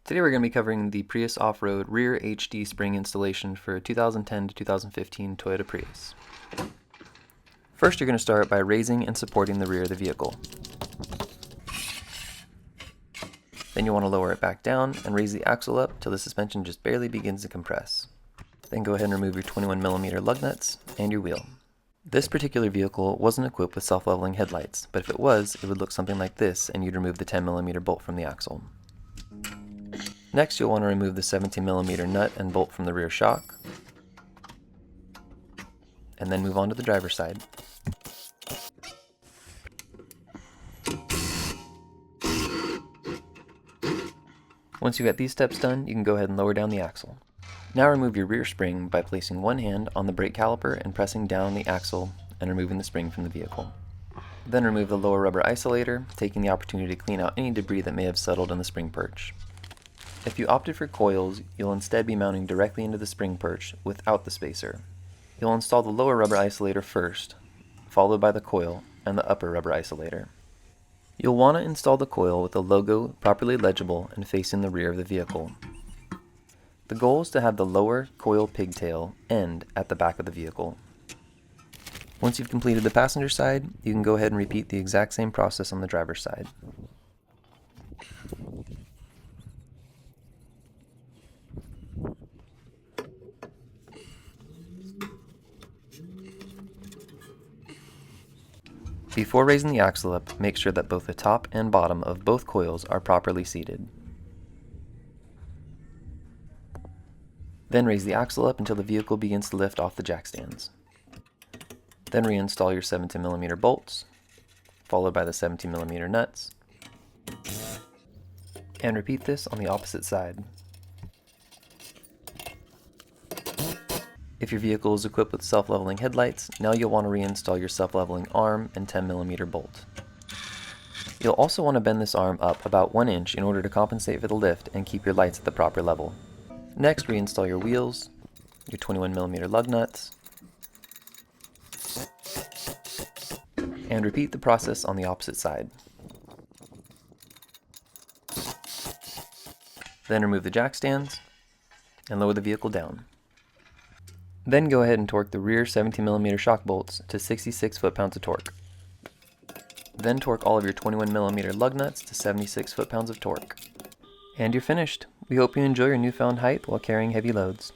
Today we're going to be covering the Prius Offroad rear HD spring installation for 2010 to 2015 Toyota Prius. First, you're going to start by raising and supporting the rear of the vehicle. Then you want to lower it back down and raise the axle up till the suspension just barely begins to compress. Then go ahead and remove your 21mm lug nuts and your wheel. This particular vehicle wasn't equipped with self-leveling headlights, but if it was, it would look something like this, and you'd remove the 10mm bolt from the axle. Next, you'll want to remove the 17mm nut and bolt from the rear shock, and then move on to the driver's side. Once you get these steps done, you can go ahead and lower down the axle. Now remove your rear spring by placing one hand on the brake caliper and pressing down the axle and removing the spring from the vehicle. Then remove the lower rubber isolator, taking the opportunity to clean out any debris that may have settled in the spring perch. If you opted for coils, you'll instead be mounting directly into the spring perch without the spacer. You'll install the lower rubber isolator first, followed by the coil and the upper rubber isolator. You'll want to install the coil with the logo properly legible and facing the rear of the vehicle. The goal is to have the lower coil pigtail end at the back of the vehicle. Once you've completed the passenger side, you can go ahead and repeat the exact same process on the driver's side. Before raising the axle up, make sure that both the top and bottom of both coils are properly seated. Then raise the axle up until the vehicle begins to lift off the jack stands. Then reinstall your 17mm bolts, followed by the 17mm nuts, and repeat this on the opposite side. If your vehicle is equipped with self-leveling headlights, now you'll want to reinstall your self-leveling arm and 10mm bolt. You'll also want to bend this arm up about 1 inch in order to compensate for the lift and keep your lights at the proper level. Next, reinstall your wheels, your 21mm lug nuts, and repeat the process on the opposite side. Then remove the jack stands and lower the vehicle down. Then go ahead and torque the rear 17mm shock bolts to 66 foot-pounds of torque. Then torque all of your 21mm lug nuts to 76 foot-pounds of torque. And you're finished. We hope you enjoy your newfound height while carrying heavy loads.